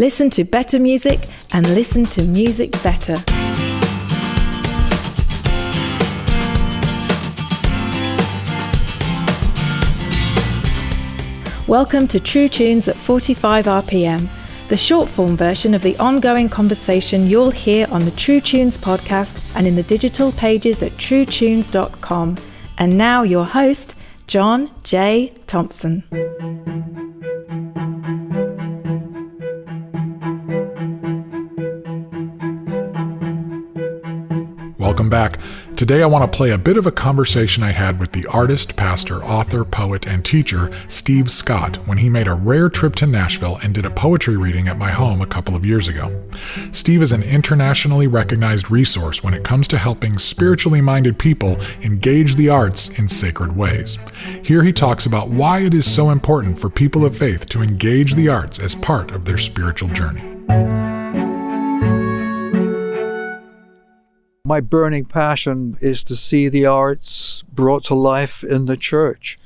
Listen to better music and listen to music better. Welcome to True Tunes at 45 RPM, the short form version of the ongoing conversation you'll hear on the True Tunes podcast and in the digital pages at truetunes.com. And now your host, John J. Thompson. Welcome back. Today I want to play a bit of a conversation I had with the artist, pastor, author, poet, and teacher Steve Scott when he made a rare trip to Nashville and did a poetry reading at my home a couple of years ago. Steve is an internationally recognized resource when it comes to helping spiritually minded people engage the arts in sacred ways. Here he talks about why it is so important for people of faith to engage the arts as part of their spiritual journey. My burning passion is to see the arts brought to life in the church.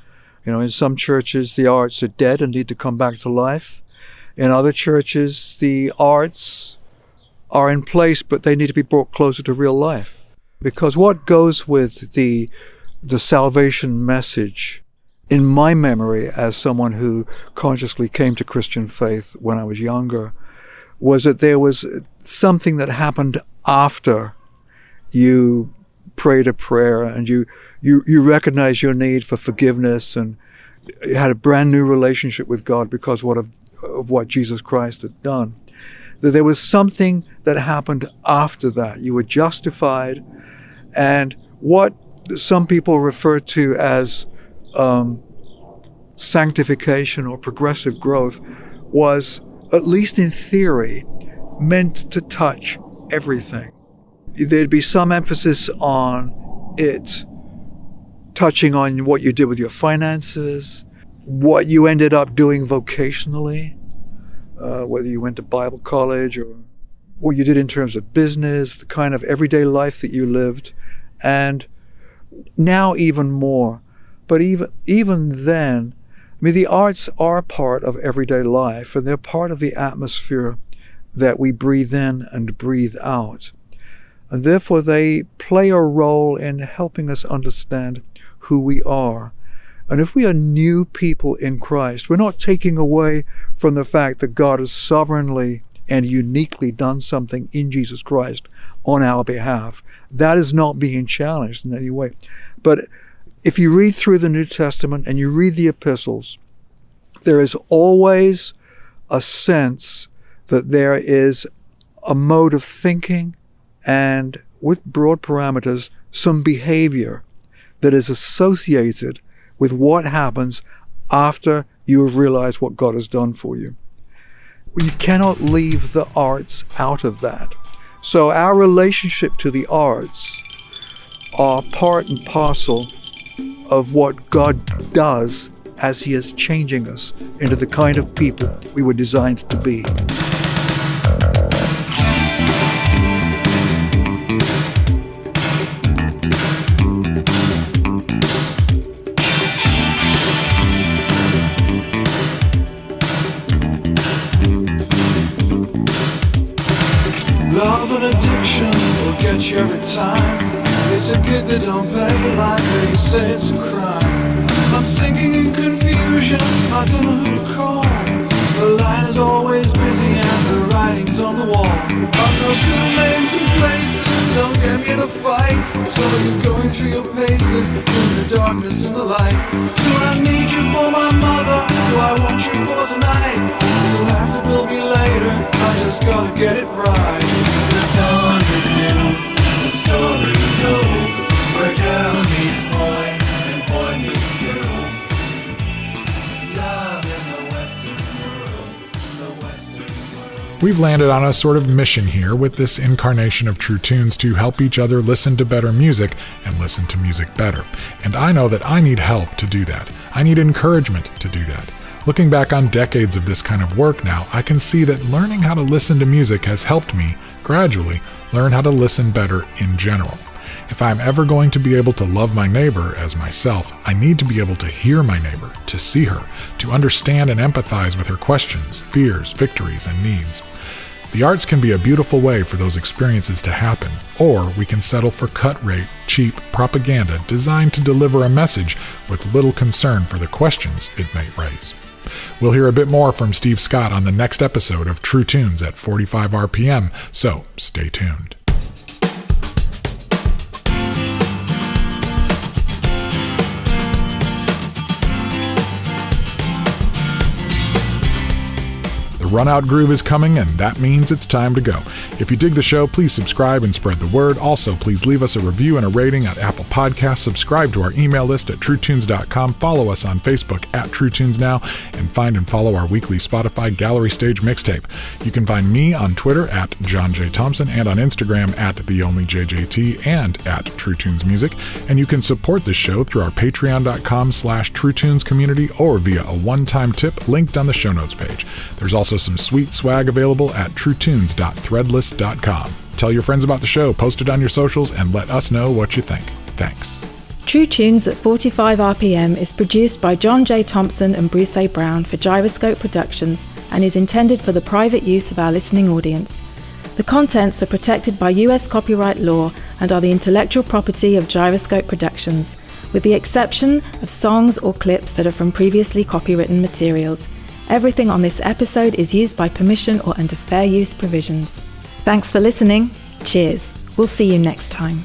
You know, in some churches, the arts are dead and need to come back to life. In other churches, the arts are in place, but they need to be brought closer to real life. Because what goes with the salvation message, in my memory as someone who consciously came to Christian faith when I was younger, was that there was something that happened after you prayed a prayer and you recognize your need for forgiveness and you had a brand new relationship with God because of what Jesus Christ had done. That there was something that happened after that. You were justified, and what some people refer to as sanctification or progressive growth was, at least in theory, meant to touch everything. There'd be some emphasis on it touching on what you did with your finances, what you ended up doing vocationally, whether you went to Bible college or what you did in terms of business, the kind of everyday life that you lived, and now even more. But even then, I mean, the arts are part of everyday life, and they're part of the atmosphere that we breathe in and breathe out. And therefore, they play a role in helping us understand who we are. And if we are new people in Christ, we're not taking away from the fact that God has sovereignly and uniquely done something in Jesus Christ on our behalf. That is not being challenged in any way. But if you read through the New Testament and you read the epistles, there is always a sense that there is a mode of thinking and, with broad parameters, some behavior that is associated with what happens after you have realized what God has done for you. You cannot leave the arts out of that. So our relationship to the arts are part and parcel of what God does as He is changing us into the kind of people we were designed to be. Love and addiction will get you every time. It's a gig that don't pay, like they say it's a crime. I'm sinking in confusion, I don't know who to call. The line is always busy and the writing's on the wall. I've no good names and places, don't get me in a fight. So you're going through your paces in the darkness and the light. Do I need you for my mother? Do I want you for tonight? You'll have to bill me later, I just gotta get it right. The song is new, the story's old, where girl meets boy and boy meets girl. Love in the Western world, the Western world. We've landed on a sort of mission here with this incarnation of True Tunes to help each other listen to better music and listen to music better. And I know that I need help to do that. I need encouragement to do that. Looking back on decades of this kind of work now, I can see that learning how to listen to music has helped me, gradually, learn how to listen better in general. If I'm ever going to be able to love my neighbor as myself, I need to be able to hear my neighbor, to see her, to understand and empathize with her questions, fears, victories, and needs. The arts can be a beautiful way for those experiences to happen, or we can settle for cut-rate, cheap propaganda designed to deliver a message with little concern for the questions it may raise. We'll hear a bit more from Steve Scott on the next episode of True Tunes at 45 RPM, so stay tuned. The Runout Groove is coming, and that means it's time to go. If you dig the show, please subscribe and spread the word. Also, please leave us a review and a rating at Apple Podcasts. Subscribe to our email list at truetunes.com. Follow us on Facebook at TrueTunesNow, and find and follow our weekly Spotify Gallery Stage mixtape. You can find me on Twitter at John J. Thompson and on Instagram at TheOnlyJJT and at TrueTunesMusic. And you can support this show through our patreon.com/TrueTunes community or via a one-time tip linked on the show notes page. There's also some sweet swag available at truetunes.threadless.com. Tell your friends about the show, post it on your socials, and let us know what you think. Thanks. True Tunes at 45 RPM is produced by John J. Thompson and Bruce A. Brown for Gyroscope Productions and is intended for the private use of our listening audience. The contents are protected by US copyright law and are the intellectual property of Gyroscope Productions, with the exception of songs or clips that are from previously copywritten materials. Everything on this episode is used by permission or under fair use provisions. Thanks for listening. Cheers. We'll see you next time.